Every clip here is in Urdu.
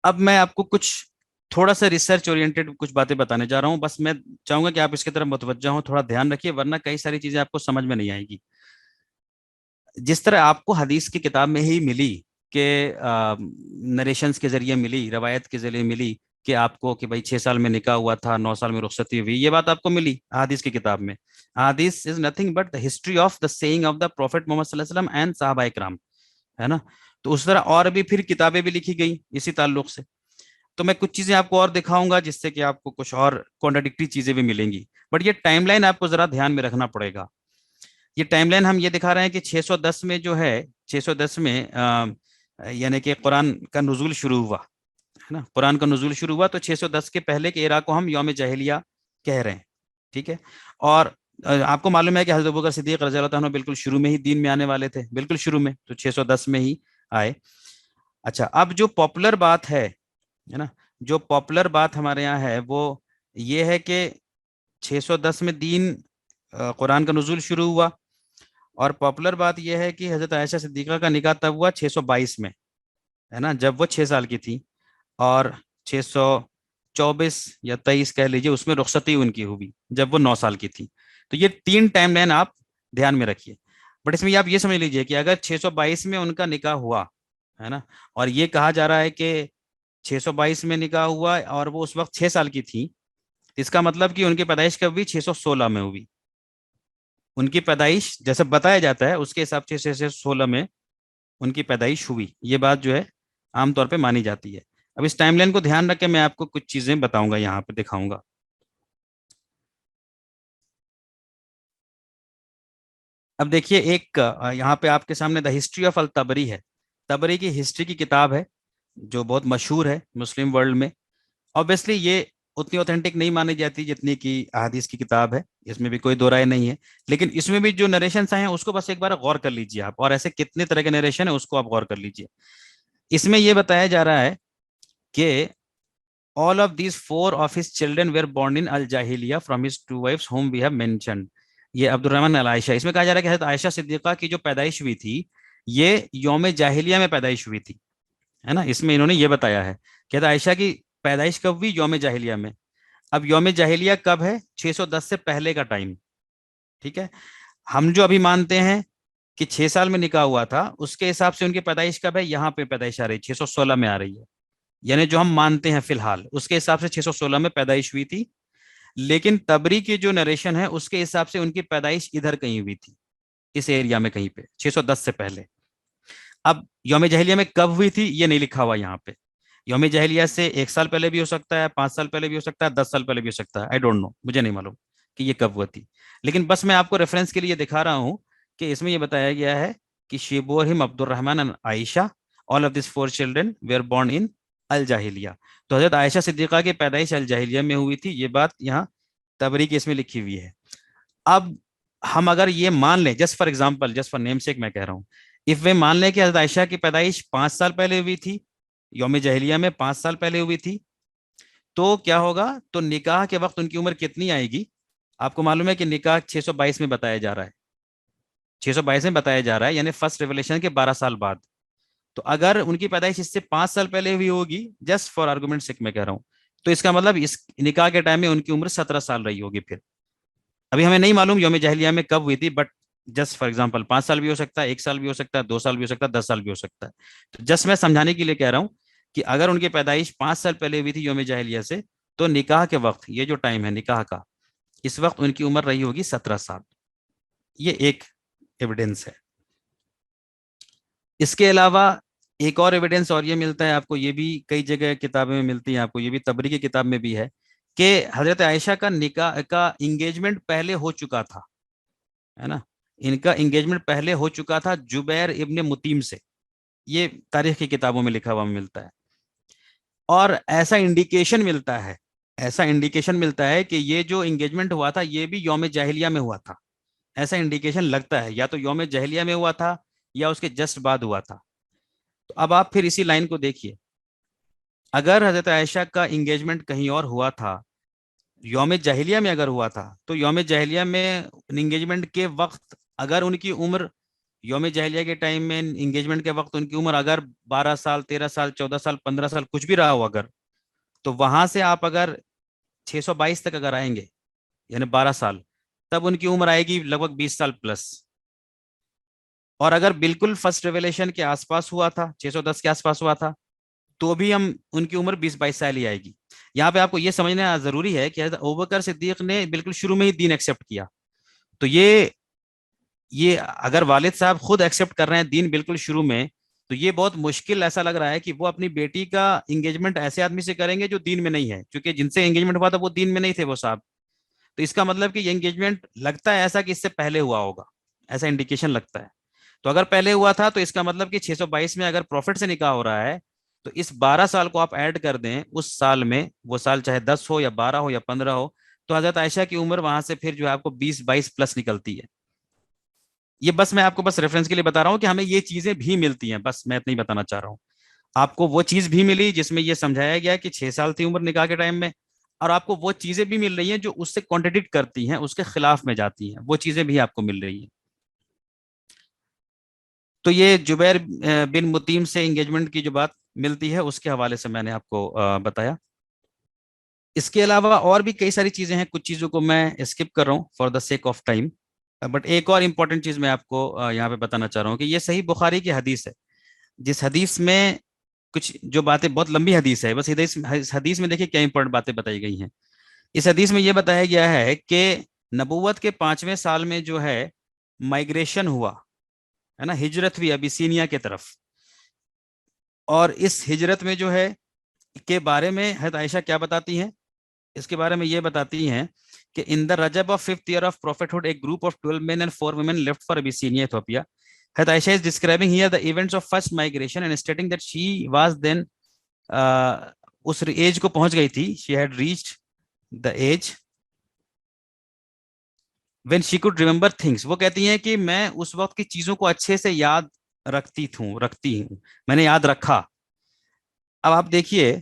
اب میں آپ کو کچھ تھوڑا سا ریسرچ اورینٹیڈ کچھ باتیں بتانے جا رہا ہوں، بس میں چاہوں گا کہ آپ اس کی طرف متوجہ ہوں، تھوڑا دھیان رکھیے، ورنہ کئی ساری چیزیں آپ کو سمجھ میں نہیں آئے گی. جس طرح آپ کو حدیث کی کتاب میں ہی ملی کہ نریشنز کے ذریعے ملی، روایت کے ذریعے ملی کہ آپ کو کہ بھائی 6 سال میں نکاح ہوا تھا، 9 سال میں رخصتی ہوئی، یہ بات آپ کو ملی حدیث کی کتاب میں. حدیث is nothing but the history of the saying of the prophet Muhammad صلی اللہ علیہ وسلم اینڈ صحابہ کرام، ہے نا. تو اس طرح اور بھی پھر کتابیں بھی لکھی گئی اسی تعلق سے. تو میں کچھ چیزیں آپ کو اور دکھاؤں گا جس سے کہ آپ کو کچھ اور کانٹراڈکٹری چیزیں بھی ملیں گی. بٹ یہ ٹائم لائن آپ کو ذرا دھیان میں رکھنا پڑے گا. یہ ٹائم لائن ہم یہ دکھا رہے ہیں کہ 610 میں جو ہے، 610 میں یعنی کہ قرآن کا نزول شروع ہوا ہے نا. قرآن کا نزول شروع ہوا تو 610 کے پہلے کے ایرا کو ہم یوم جاہلیہ کہہ رہے ہیں. ٹھیک ہے. اور آپ کو معلوم ہے کہ حضرت ابوبکر صدیق رضی اللہ عنہ بالکل شروع میں ہی دین میں آنے والے تھے، بالکل شروع میں، تو 610 میں ہی آئے. اچھا، اب جو پاپولر بات ہے نا، جو پاپولر بات ہمارے یہاں ہے وہ یہ ہے کہ 610 میں دین قرآن کا نزول شروع ہوا. اور پاپولر بات یہ ہے کہ حضرت عائشہ صدیقہ کا نکاح تب ہوا 622 میں، ہے نا، جب وہ 6 سال کی تھی. اور 624 یا 23 کہہ لیجیے اس میں رخصتی ان کی ہوئی جب وہ 9 سال کی تھی. تو یہ 3 ٹائم لائن آپ دھیان میں رکھیے. بٹ اس میں آپ یہ سمجھ لیجیے کہ اگر 622 میں ان کا نکاح ہوا ہے نا، اور یہ کہا جا رہا ہے کہ 622 میں نکاح ہوا اور وہ اس وقت 6 سال کی تھی، اس کا مطلب کہ ان کی پیدائش کب ہوئی؟ 616 میں ہوئی. ان کی پیدائش جیسے بتایا جاتا ہے اس کے حساب سے 616 میں ان کی پیدائش ہوئی. یہ بات جو ہے عام طور پہ مانی جاتی ہے. اب اس ٹائم لائن کو دھیان رکھ کے میں آپ کو کچھ چیزیں بتاؤں گا، یہاں پہ دکھاؤں گا. اب دیکھیے ایک یہاں پہ آپ کے سامنے دا ہسٹری آف الطبری ہے. تبری کی ہسٹری کی کتاب ہے جو بہت مشہور ہے مسلم ورلڈ میں. آبویسلی یہ اتنی اوتھینٹک نہیں مانی جاتی جتنی کی احادیث کی کتاب ہے، اس میں بھی کوئی دو رائے نہیں ہے. لیکن اس میں بھی جو نریشنس ہیں اس کو بس ایک بار غور کر لیجیے آپ، اور ایسے کتنے طرح کے نریشن ہیں اس کو آپ غور کر لیجیے. اس میں یہ بتایا جا رہا ہے کہ all of these four of his children were born in الجاہلیہ from his 2 wives whom we have mentioned. یہ عبد الرحمن العائشہ، اس میں کہا جا رہا ہے کہ حضرت عائشہ صدیقہ کی جو پیدائش ہوئی تھی یہ یوم جاہلیہ میں پیدائش ہوئی تھی، ہے نا. اس میں انہوں نے یہ بتایا ہے کہ حضرت عائشہ کی پیدائش کب ہوئی؟ یوم جاہلیہ میں. اب یوم جاہلیہ کب ہے؟ 610 سے پہلے کا ٹائم. ٹھیک ہے. ہم جو ابھی مانتے ہیں کہ 6 سال میں نکاح ہوا تھا، اس کے حساب سے ان کی پیدائش کب ہے؟ یہاں پہ پیدائش آ رہی ہے 616 میں آ رہی ہے. یعنی جو ہم مانتے ہیں فی الحال اس کے حساب سے 616 میں پیدائش ہوئی تھی. لیکن تبری کی جو نریشن ہے اس کے حساب سے ان کی پیدائش ادھر کہیں ہوئی تھی، اس ایریا میں کہیں پہ 610 سے پہلے. اب یوم جاہلیہ میں کب ہوئی تھی یہ نہیں لکھا ہوا یہاں پہ. یوم جاہلیہ سے 1 سال پہلے بھی ہو سکتا ہے، 5 سال پہلے بھی ہو سکتا ہے، 10 سال پہلے بھی ہو سکتا ہے. آئی ڈونٹ نو، مجھے نہیں معلوم کہ یہ کب ہوا تھی. لیکن بس میں آپ کو ریفرنس کے لیے دکھا رہا ہوں کہ اس میں یہ بتایا گیا ہے کہ she bore him عبد الرحمن and Aisha all of these 4 children were born in الجاہلیہ. تو حضرت عائشہ صدیقہ کی پیدائش الجاہلیہ میں ہوئی تھی، یہ بات یہاں تبری کی اس میں لکھی ہوئی ہے. اب ہم اگر یہ مان لیں، just for example, just for namesake میں کہہ رہا ہوں، اف وہ مان لیں کہ حضرت عائشہ کی پیدائش 5 سال پہلے ہوئی تھی، یوم جاہلیہ میں 5 سال پہلے ہوئی تھی، تو کیا ہوگا؟ تو نکاح کے وقت ان کی عمر کتنی آئے گی؟ آپ کو معلوم ہے کہ نکاح 622 میں بتایا جا رہا ہے، 622 میں بتایا جا رہا ہے، یعنی فرسٹ ریولیشن کے 12 سال بعد. تو اگر ان کی پیدائش اس سے 5 سال پہلے ہوئی ہوگی، جسٹ فار آرگومنٹ سیک میں کہہ رہا ہوں، تو اس کا مطلب اس نکاح کے ٹائم میں ان کی عمر 17 سال رہی ہوگی. پھر ابھی ہمیں نہیں معلوم یوم جاہلیہ میں کب ہوئی تھی، بٹ جسٹ فار ایگزامپل 5 سال بھی ہو سکتا ہے، 1 سال بھی ہو سکتا ہے، 2 سال بھی ہو سکتا ہے، 10 سال بھی ہو سکتا ہے. تو جسٹ میں سمجھانے کے لیے کہہ رہا ہوں کہ اگر ان کی پیدائش 5 سال پہلے ہوئی تھی یوم جاہلیہ سے، تو نکاح کے وقت، یہ جو ٹائم ہے نکاح کا، اس وقت ان کی عمر رہی ہوگی 17 سال. یہ ایک ایویڈنس ہے. اس کے علاوہ ایک اور ایویڈنس اور یہ ملتا ہے آپ کو، یہ بھی کئی جگہ کتابیں میں ملتی ہیں آپ کو، یہ بھی تبری کی کتاب میں بھی ہے کہ حضرت عائشہ کا نکاح کا انگیجمنٹ پہلے ہو چکا تھا، ہے نا. ان کا انگیجمنٹ پہلے ہو چکا تھا جبیر ابن متیم سے. یہ تاریخ کی کتابوں میں لکھا ہوا ملتا ہے. اور ایسا انڈیکیشن ملتا ہے، ایسا انڈیکیشن ملتا ہے کہ یہ جو انگیجمنٹ ہوا تھا یہ بھی یوم جاہلیہ میں ہوا تھا. ایسا انڈیکیشن لگتا ہے، یا تو یوم جاہلیہ میں ہوا تھا یا اس کے جسٹ بعد ہوا تھا. تو اب آپ پھر اسی لائن کو دیکھیے، اگر حضرت عائشہ کا انگیجمنٹ کہیں اور ہوا تھا، یوم جاہلیہ میں اگر ہوا تھا، تو یوم جاہلیہ میں انگیجمنٹ کے وقت اگر ان کی عمر یوم جاہلیہ کے ٹائم میں انگیجمنٹ کے وقت ان کی عمر اگر 12 سال، 13 سال، 14 سال، 15 سال کچھ بھی رہا ہو اگر، تو وہاں سے آپ اگر 622 تک اگر آئیں گے، یعنی 12 سال، تب ان کی عمر آئے گی لگ بھگ 20 سال پلس. اور اگر بالکل فرسٹ ریولیشن کے آس پاس ہوا تھا، 610 کے آس پاس ہوا تھا، تو بھی ہم ان کی عمر 20-22 سال ہی آئے گی. یہاں پہ آپ کو یہ سمجھنا ضروری ہے کہ حضرت ابوبکر صدیق نے بالکل شروع میں ہی دین ایکسیپٹ کیا. تو یہ اگر والد صاحب خود ایکسیپٹ کر رہے ہیں دین بالکل شروع میں، تو یہ بہت مشکل ایسا لگ رہا ہے کہ وہ اپنی بیٹی کا انگیجمنٹ ایسے آدمی سے کریں گے جو دین میں نہیں ہے، کیونکہ جن سے انگیجمنٹ ہوا تھا وہ دین میں نہیں تھے وہ صاحب. تو اس کا مطلب کہ یہ انگیجمنٹ لگتا ہے ایسا کہ اس سے پہلے ہوا ہوگا، ایسا انڈیکیشن لگتا ہے. تو اگر پہلے ہوا تھا تو اس کا مطلب کہ 622 میں اگر پروفٹ سے نکاح ہو رہا ہے، تو اس 12 سال کو آپ ایڈ کر دیں اس سال میں، وہ سال چاہے 10 ہو یا 12 ہو یا 15 ہو، تو حضرت عائشہ کی عمر وہاں سے پھر جو ہے آپ کو 20-22 پلس نکلتی ہے. یہ بس میں آپ کو بس ریفرنس کے لیے بتا رہا ہوں کہ ہمیں یہ چیزیں بھی ملتی ہیں، بس میں اتنا ہی بتانا چاہ رہا ہوں. آپ کو وہ چیز بھی ملی جس میں یہ سمجھایا گیا کہ 6 سال تھی عمر نکاح کے ٹائم میں، اور آپ کو وہ چیزیں بھی مل رہی ہیں جو اس سے کانٹرڈکٹ کرتی ہیں، اس کے خلاف میں جاتی ہیں، وہ چیزیں بھی آپ کو مل رہی ہیں. تو یہ جبیر بن مطیم سے انگیجمنٹ کی جو بات ملتی ہے اس کے حوالے سے میں نے آپ کو بتایا. اس کے علاوہ اور بھی کئی ساری چیزیں ہیں، کچھ چیزوں کو میں اسکپ کر رہا ہوں for the sake of time. But ایک اور امپورٹنٹ چیز میں آپ کو یہاں پہ بتانا چاہ رہا ہوں کہ یہ صحیح بخاری کی حدیث ہے، جس حدیث میں کچھ جو باتیں، بہت لمبی حدیث ہے، بس حدیث میں دیکھیے کیا امپورٹنٹ باتیں بتائی گئی ہیں. اس حدیث میں یہ بتایا گیا ہے کہ نبوت کے 5ویں سال میں جو ہے مائگریشن ہوا ہے نا، ہجرت ہوئی ابیسینیا کے طرف. اور اس ہجرت میں جو ہے کے بارے میں حضرت عائشہ کیا بتاتی ہیں، اس کے بارے میں یہ بتاتی ہیں کہ ان دا رجب of 5th year of prophethood a group of 12 men and 4 women left for Abyssinia, Ethiopia. حضرت عائشہ is describing here the events of first migration and stating that she was then اس ایج کو پہنچ گئی تھی، she had reached the age when she could remember things. وہ کہتی ہیں کہ میں اس وقت کی چیزوں کو اچھے سے یاد رکھتی ہوں، میں نے یاد رکھا. اب آپ دیکھیے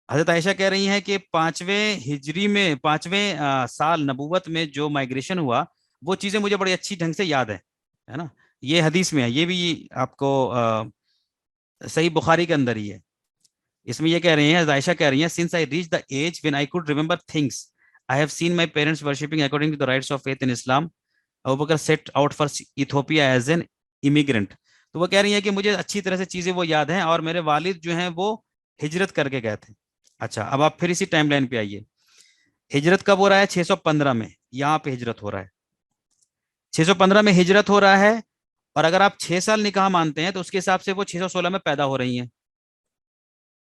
حضرت عائشہ کہہ رہی ہیں کہ 5ویں ہجری میں، 5ویں سال نبوت میں جو مائگریشن ہوا، وہ چیزیں مجھے بڑی اچھی ڈھنگ سے یاد ہے نا. یہ حدیث میں ہے، یہ بھی آپ کو صحیح بخاری کے اندر ہی ہے. اس میں یہ کہہ رہی ہیں، حضرت عائشہ کہہ رہی ہیں since I reached the age when I could remember things, I have seen my parents worshipping according to the rites of faith in Islam. Abu Bakr set out for Ethiopia as an immigrant. تو وہ کہہ رہی ہیں کہ مجھے اچھی طرح سے چیزیں وہ یاد ہیں، اور میرے والد جو ہیں وہ ہجرت کر کے گئے تھے. اچھا، اب آپ پھر اسی ٹائم لائن پہ آئیے. ہجرت کب ہو رہا ہے؟ 615 میں یہاں پہ ہجرت ہو رہا ہے. 615 میں ہجرت ہو رہا ہے، اور اگر آپ 6 سال نکاح مانتے ہیں تو اس کے حساب سے وہ 616 میں پیدا ہو رہی ہیں.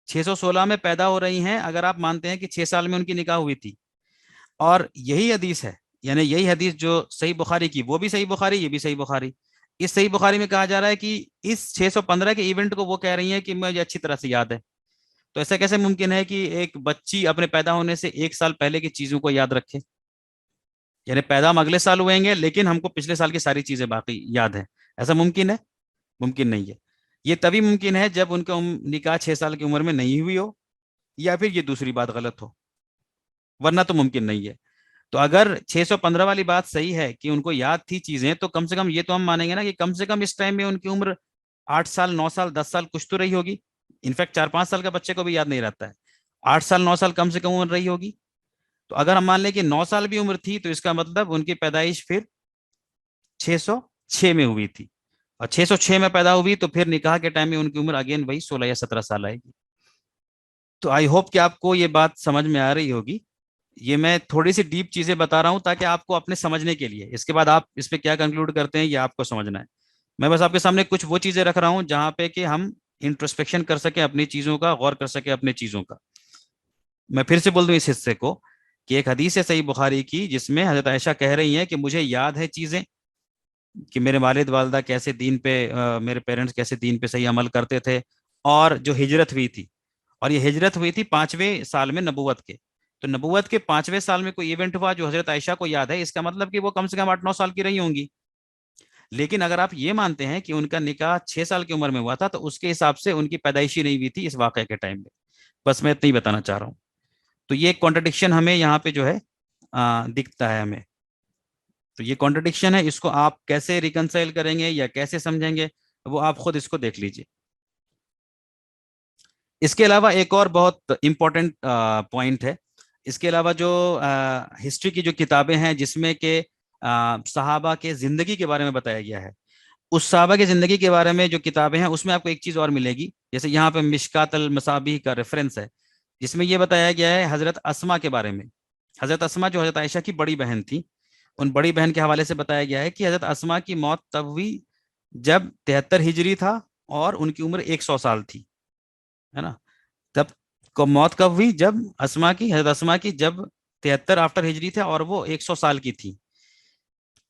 616 میں پیدا ہو رہی ہیں اگر آپ مانتے ہیں کہ 6 سال میں ان کی نکاح ہوئی تھی. اور یہی حدیث ہے، یعنی یہی حدیث جو صحیح بخاری کی، وہ بھی صحیح بخاری، یہ بھی صحیح بخاری. اس صحیح بخاری میں کہا جا رہا ہے کہ اس 615 کے ایونٹ کو وہ کہہ رہی ہیں کہ مجھے اچھی طرح سے یاد ہے. تو ایسا کیسے ممکن ہے کہ ایک بچی اپنے پیدا ہونے سے 1 سال پہلے کی چیزوں کو یاد رکھے؟ یعنی پیدا ہم اگلے سال ہوئیں گے لیکن ہم کو پچھلے سال کی ساری چیزیں باقی یاد ہیں. ایسا ممکن ہے؟ ممکن نہیں ہے. یہ تبھی ممکن ہے جب ان کا نکاح 6 سال کی عمر میں نہیں ہوئی ہو، یا پھر یہ دوسری بات غلط ہو، ورنہ تو ممکن نہیں ہے. تو اگر 615 والی بات صحیح ہے کہ ان کو یاد تھی چیزیں، تو کم سے کم یہ تو ہم مانیں گے نا کہ کم سے کم اس ٹائم میں ان کی عمر 8 سال، 9 سال، 10 سال کچھ تو رہی ہوگی. انفیکٹ 4-5 سال کا بچے کو بھی یاد نہیں رہتا ہے، 8 سال 9 سال کم سے کم عمر رہی ہوگی. تو اگر ہم مان لیں کہ 9 سال بھی عمر تھی، تو اس کا مطلب ان کی پیدائش پھر 606 میں ہوئی تھی، اور 606 میں پیدا ہوئی تو پھر نکاح کے ٹائم میں ان کی عمر اگین وہی 16 یا 17 سال آئے گی. تو آئی ہوپ کہ آپ کو یہ بات سمجھ میں آ رہی ہوگی. یہ میں تھوڑی سی ڈیپ چیزیں بتا رہا ہوں تاکہ آپ کو اپنے سمجھنے کے لیے، اس کے بعد آپ اس پہ کیا کنکلوڈ کرتے ہیں یہ آپ کو سمجھنا ہے. میں بس آپ کے سامنے کچھ وہ چیزیں رکھ رہا ہوں جہاں پہ کہ ہم انٹروسپیکشن کر سکیں اپنی چیزوں کا، غور کر سکیں اپنی چیزوں کا. میں پھر سے بول دوں اس حصے کو کہ ایک حدیث ہے صحیح بخاری کی جس میں حضرت عائشہ کہہ رہی ہیں کہ مجھے یاد ہے چیزیں، کہ میرے والد والدہ کیسے دین پہ، میرے پیرنٹس کیسے دین پہ صحیح عمل کرتے تھے، اور جو ہجرت ہوئی تھی، اور یہ ہجرت ہوئی تھی 5ویں سال میں نبوت کے. تو نبوت کے 5ویں سال میں کوئی ایونٹ ہوا جو حضرت عائشہ کو یاد ہے، اس کا مطلب کہ وہ کم سے کم 8-9 سال کی رہی ہوں گی. لیکن اگر آپ یہ مانتے ہیں کہ ان کا نکاح 6 سال کی عمر میں ہوا تھا، تو اس کے حساب سے ان کی پیدائشی نہیں ہوئی تھی اس واقعے کے ٹائم میں. بس میں اتنا ہی بتانا چاہ رہا ہوں. تو یہ ایک کانٹرڈکشن ہمیں یہاں پہ جو ہے دکھتا ہے ہمیں. تو یہ کانٹرڈکشن ہے، اس کو آپ کیسے ریکنسائل کریں گے یا کیسے سمجھیں گے وہ آپ خود اس کو دیکھ لیجئے۔ اس کے علاوہ ایک اور بہت امپورٹنٹ پوائنٹ ہے، اس کے علاوہ جو ہسٹری کی جو کتابیں ہیں جس میں کہ صحابہ کے زندگی کے بارے میں بتایا گیا ہے، اس صحابہ کی زندگی کے بارے میں جو کتابیں ہیں اس میں آپ کو ایک چیز اور ملے گی، جیسے یہاں پہ مشکات المصابیح کا ریفرنس ہے، جس میں یہ بتایا گیا ہے حضرت اسما کے بارے میں۔ حضرت اسما جو حضرت عائشہ کی بڑی بہن تھی، ان بڑی بہن کے حوالے سے بتایا گیا ہے کہ حضرت اسما کی موت تب ہوئی جب 73 ہجری تھا اور ان کی عمر 100 سال تھی، ہے نا؟ تب کو موت کب ہوئی؟ جب اسما کی، حضرت اسما کی جب 73 آفٹر ہجری تھے اور وہ 100 سال کی تھی۔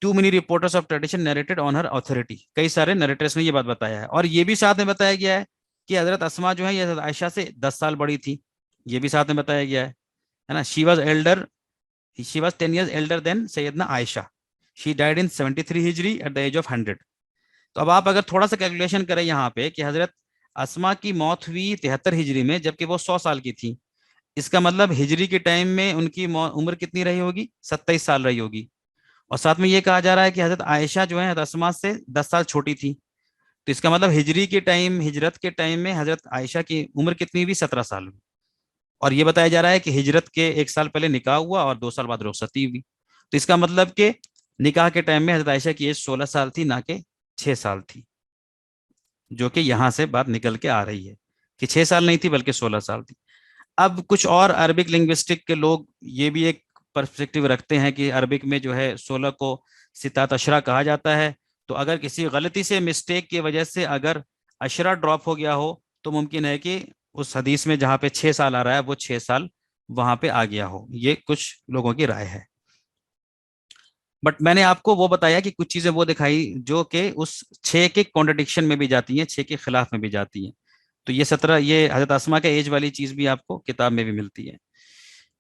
Too many reporters of tradition narrated on her authority, کئی سارے نیریٹرز نے یہ بات بتایا ہے، اور یہ بھی ساتھ میں بتایا گیا ہے کہ حضرت اسما جو ہے یہ حضرت عائشہ سے 10 سال بڑی تھی، یہ بھی ساتھ میں بتایا گیا ہے نا؟ She was 10 years elder than سیدنا عائشہ، شی ڈائڈ ان 73 ہجری ایٹ دا ایج آف 100۔ تو اب آپ اگر تھوڑا سا کیلکولیشن کریں یہاں پہ کہ حضرت اسما کی موت ہوئی 73 ہجری میں جبکہ وہ 100 سال کی تھی، اس کا مطلب ہجری کے ٹائم میں ان کی عمر کتنی رہی ہوگی؟ 27 سال رہی ہوگی، اور ساتھ میں یہ کہا جا رہا ہے کہ حضرت عائشہ جو ہے حضرت اسما سے 10 سال چھوٹی تھی، تو اس کا مطلب ہجری کے ٹائم، ہجرت کے ٹائم میں حضرت عائشہ کی عمر کتنی ہوئی؟ 17 سال ہوئی، اور یہ بتایا جا رہا ہے کہ ہجرت کے 1 سال پہلے نکاح ہوا اور 2 سال بعد رخصتی ہوئی، تو اس کا مطلب کہ نکاح کے ٹائم میں حضرت عائشہ کی ایج 16 سال تھی، نہ کہ 6 سال تھی، جو کہ یہاں سے بات نکل کے آ رہی ہے کہ 6 سال نہیں تھی بلکہ 16 سال تھی۔ اب کچھ اور عربک لنگوسٹک کے لوگ یہ بھی ایک پرسپیکٹیو رکھتے ہیں کہ عربک میں جو ہے 16 کو ستات عشرہ کہا جاتا ہے، تو اگر کسی غلطی سے، مسٹیک کی وجہ سے اگر عشرہ ڈراپ ہو گیا ہو تو ممکن ہے کہ اس حدیث میں جہاں پہ 6 سال آ رہا ہے وہ 6 سال وہاں پہ آ گیا ہو، یہ کچھ لوگوں کی رائے ہے۔ بٹ میں نے آپ کو وہ بتایا کہ کچھ چیزیں وہ دکھائی جو کہ اس 6 کے کانٹرڈکشن میں بھی جاتی ہیں، 6 کے خلاف میں بھی جاتی ہیں، تو یہ 17، یہ حضرت اسما کے ایج والی چیز بھی آپ کو کتاب میں بھی ملتی ہے،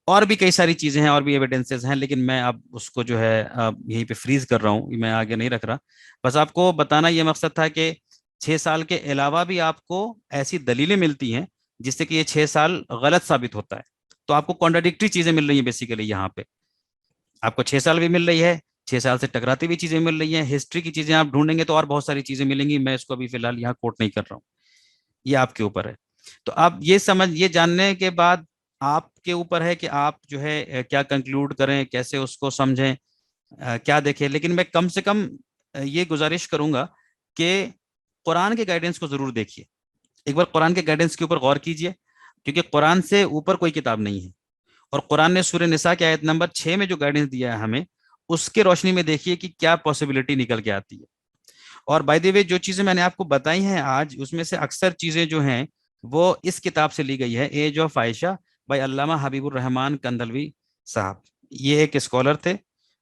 اور بھی کئی ساری چیزیں ہیں اور بھی ایویڈنسز ہیں، لیکن میں اب اس کو جو ہے یہیں پہ فریز کر رہا ہوں، میں آگے نہیں رکھ رہا۔ بس آپ کو بتانا یہ مقصد تھا کہ 6 سال کے علاوہ بھی آپ کو ایسی دلیلیں ملتی ہیں جس سے کہ یہ 6 سال غلط ثابت ہوتا ہے، تو آپ کو کانٹرڈکٹری چیزیں مل رہی ہیں بیسیکلی، یہاں پہ آپ کو 6 سال بھی مل رہی ہے، 6 سال سے ٹکراتی ہوئی چیزیں مل رہی ہیں، ہسٹری کی چیزیں آپ ڈھونڈیں گے تو اور بہت ساری چیزیں ملیں گی، میں اس کو ابھی فی الحال یہاں کوٹ نہیں کر رہا ہوں، یہ آپ کے اوپر ہے۔ تو آپ یہ جاننے کے بعد آپ کے اوپر ہے کہ آپ جو ہے کیا کنکلوڈ کریں، کیسے اس کو سمجھیں، کیا دیکھیں، لیکن میں کم سے کم یہ گزارش کروں گا کہ قرآن کے گائیڈنس کو ضرور دیکھیے، ایک بار قرآن کے گائیڈنس کے اوپر غور کیجئے، کیونکہ قرآن سے اوپر کوئی کتاب نہیں ہے، اور قرآن نے سورہ نساء کی آیت نمبر 6 میں جو گائیڈنس دیا ہے ہمیں، اس کے روشنی میں دیکھیے کہ کیا پاسبلٹی نکل کے آتی ہے۔ اور بائی دی وے جو چیزیں میں نے آپ کو بتائی ہیں آج، اس میں سے اکثر چیزیں جو ہیں وہ اس کتاب سے لی گئی ہے، ایج آف عائشہ بائی علامہ حبیب الرحمان کندھلوی صاحب، یہ ایک اسکالر تھے،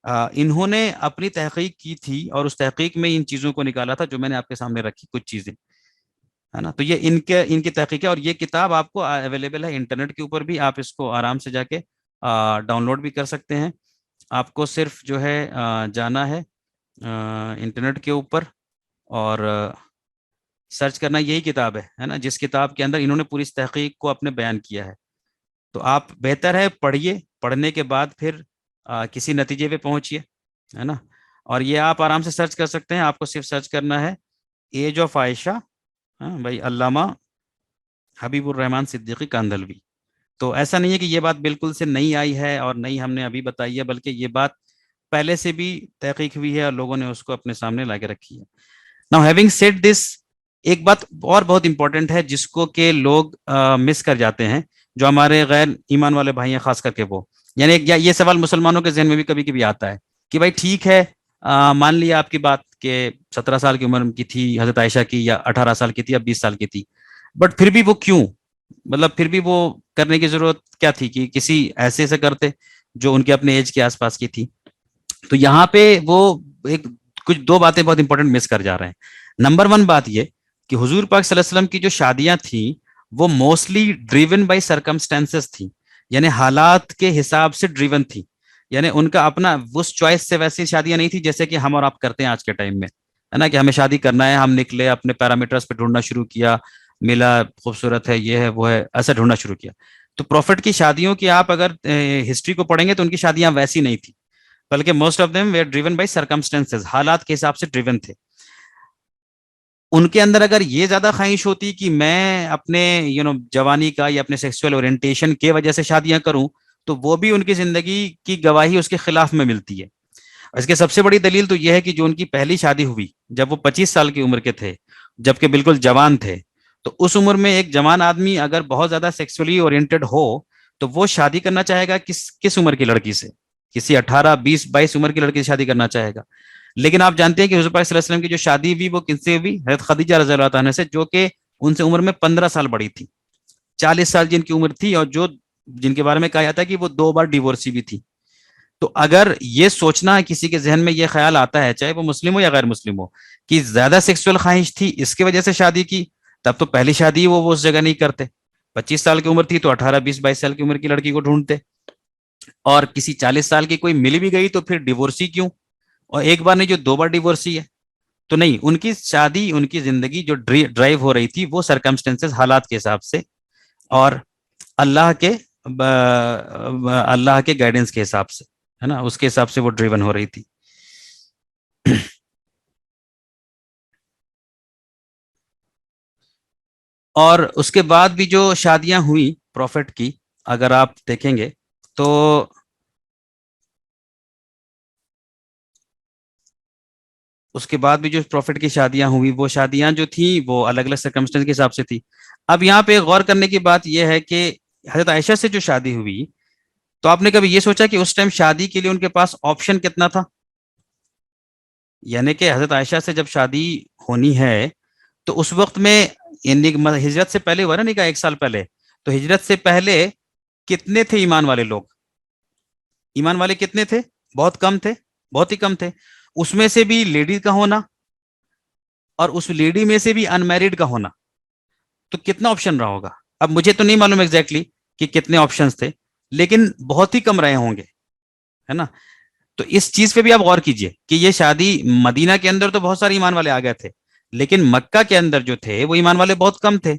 انہوں نے اپنی تحقیق کی تھی اور اس تحقیق میں ان چیزوں کو نکالا تھا جو میں نے آپ کے سامنے رکھی کچھ چیزیں، ہے نا؟ تو یہ ان کی تحقیق ہے، اور یہ کتاب آپ کو اویلیبل ہے انٹرنیٹ کے اوپر بھی، آپ اس کو آرام سے جا کے ڈاؤن لوڈ بھی کر سکتے ہیں۔ آپ کو صرف جو ہے جانا ہے انٹرنیٹ کے اوپر اور سرچ کرنا، یہی کتاب ہے نا، جس کتاب کے اندر انہوں نے پوری اس تحقیق کو اپنے بیان کیا ہے۔ تو آپ بہتر ہے پڑھیے، پڑھنے کے بعد پھر کسی نتیجے پہ پہنچیے، ہے نا؟ اور یہ آپ آرام سے سرچ کر سکتے ہیں، آپ کو صرف سرچ کرنا ہے ایج آف عائشہ بھائی علامہ حبیب الرحمان صدیقی کاندھلوی۔ تو ایسا نہیں ہے کہ یہ بات بالکل سے نئی آئی ہے اور نئی ہم نے ابھی بتائی ہے، بلکہ یہ بات پہلے سے بھی تحقیق ہوئی ہے اور لوگوں نے اس کو اپنے سامنے لا کے رکھی ہے۔ Now having said this، ایک بات اور بہت امپورٹنٹ ہے جس کو کہ لوگ مس کر جاتے ہیں، جو ہمارے غیر ایمان والے بھائی ہیں خاص کر کے وہ، یعنی یہ سوال مسلمانوں کے ذہن میں بھی کبھی کبھی آتا ہے کہ بھائی ٹھیک ہے، مان لیا آپ کی بات کہ 17 سال کی عمر کی تھی حضرت عائشہ کی، یا 18 سال کی تھی یا 20 سال کی تھی، بٹ پھر بھی وہ کیوں، مطلب پھر بھی وہ کرنے کی ضرورت کیا تھی کہ کسی ایسے سے کرتے جو ان کے اپنے ایج کے آس پاس کی تھی؟ تو یہاں پہ وہ ایک کچھ دو باتیں بہت امپورٹنٹ مس کر جا رہے ہیں۔ نمبر 1 بات یہ کہ حضور پاک صلی اللہ علیہ وسلم کی جو شادیاں تھیں وہ موسٹلی ڈریون بائی سرکمسٹانسز تھیں، یعنی حالات کے حساب سے ڈریون تھی، یعنی ان کا اپنا اس چوائس سے ویسی شادیاں نہیں تھی جیسے کہ ہم اور آپ کرتے ہیں آج کے ٹائم میں، ہے نا؟ کہ ہمیں شادی کرنا ہے، ہم نکلے اپنے پیرامیٹرز پہ ڈھونڈنا شروع کیا، ملا، خوبصورت ہے، یہ ہے وہ ہے، ایسا ڈھونڈنا شروع کیا۔ تو پروفٹ کی شادیوں کی آپ اگر ہسٹری کو پڑھیں گے تو ان کی شادیاں ویسی نہیں تھی، بلکہ most of them where driven by circumstances, حالات کے حساب سے ڈریون تھے. ان کے اندر اگر یہ زیادہ خواہش ہوتی کہ میں اپنے جوانی کا یا اپنے سیکسول اورینٹیشن کے وجہ سے شادیاں کروں، تو وہ بھی ان کی زندگی کی گواہی اس کے خلاف میں ملتی ہے. اس کی سب سے بڑی دلیل تو یہ ہے کہ جو ان کی پہلی شادی ہوئی جب وہ 25 سال کی عمر کے تھے، جبکہ بالکل جوان تھے، تو اس عمر میں ایک جوان آدمی اگر بہت زیادہ سیکسولی اورینٹڈ ہو تو وہ شادی کرنا چاہے گا کس عمر کی لڑکی سے؟ کسی 18 20 22 عمر کی لڑکی سے شادی کرنا چاہے گا. لیکن آپ جانتے ہیں کہ حضور پاک صلی اللہ علیہ وسلم کی جو شادی ہوئی وہ کن سے ہوئی؟ حضرت خدیجہ رضی اللہ عنہ سے، جو کہ ان سے عمر میں 15 سال بڑی تھی. 40 سال جن کی عمر تھی، اور جن کے بارے میں کہا جاتا ہے کہ وہ 2 بار ڈیورسی بھی تھی. تو اگر یہ سوچنا کسی کے ذہن میں یہ خیال آتا ہے، چاہے وہ مسلم ہو یا غیر مسلم ہو، کہ زیادہ سیکسول خواہش تھی اس کی وجہ سے شادی کی، تب تو پہلی شادی وہ اس جگہ نہیں کرتے. 25 سال کی عمر تھی تو 18 20 22 سال کی عمر کی لڑکی کو ڈھونڈتے. اور کسی 40 سال کی کوئی ملی بھی گئی تو پھر ڈیورسی کیوں؟ اور ایک بار نہیں جو 2 بار ڈیورسی ہے. تو نہیں، ان کی شادی، ان کی زندگی جو ڈرائیو ہو رہی تھی وہ سرکمسٹینسز، حالات کے حساب سے، اور اللہ کے اللہ کے گائیڈنس کے حساب سے، ہے نا، اس کے حساب سے وہ ڈریون ہو رہی تھی. اور اس کے بعد بھی جو شادیاں ہوئی پروفٹ کی، اگر آپ دیکھیں گے تو اس کے بعد بھی جو پروفٹ کی شادیاں ہوئی، وہ شادیاں جو تھیں وہ الگ الگ سرکمسٹنس کے حساب سے تھی. اب یہاں پہ غور کرنے کی بات یہ ہے کہ حضرت عائشہ سے جو شادی ہوئی، تو آپ نے کبھی یہ سوچا کہ اس ٹائم شادی کے لیے ان کے پاس آپشن کتنا تھا؟ یعنی کہ حضرت عائشہ سے جب شادی ہونی ہے تو اس وقت میں، یعنی ہجرت سے پہلے ہوا نا نکاح، 1 سال پہلے، تو ہجرت سے پہلے کتنے تھے ایمان والے لوگ؟ ایمان والے کتنے تھے؟ بہت کم تھے، بہت ہی کم تھے. اس میں سے بھی لیڈی کا ہونا، اور اس لیڈی میں سے بھی ان میرڈ کا ہونا، تو کتنا آپشن رہا ہوگا؟ اب مجھے تو نہیں معلوم ایگزیکٹلی کہ کتنے آپشنز تھے، لیکن بہت ہی کم رہے ہوں گے، ہے نا. تو اس چیز پہ بھی آپ غور کیجئے کہ یہ شادی مدینہ کے اندر تو بہت سارے ایمان والے آ گئے تھے، لیکن مکہ کے اندر جو تھے وہ ایمان والے بہت کم تھے.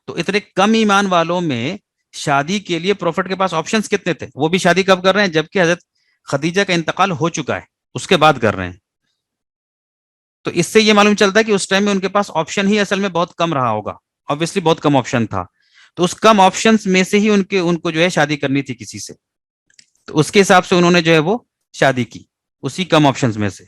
تو اتنے کم ایمان والوں میں شادی کے لیے پروفٹ کے پاس آپشنز کتنے تھے؟ وہ بھی شادی کب کر رہے ہیں؟ جبکہ حضرت خدیجہ کا انتقال ہو چکا ہے، اس کے بعد کر رہے ہیں. تو اس سے یہ معلوم چلتا ہے کہ اس ٹائم میں ان کے پاس آپشن ہی اصل میں بہت کم رہا ہوگا. obviously بہت کم آپشن تھا، تو اس کم آپشنز میں سے ہی ان کو جو ہے شادی کرنی تھی کسی سے. تو اس کے حساب سے انہوں نے جو ہے وہ شادی کی اسی کم آپشنز میں سے.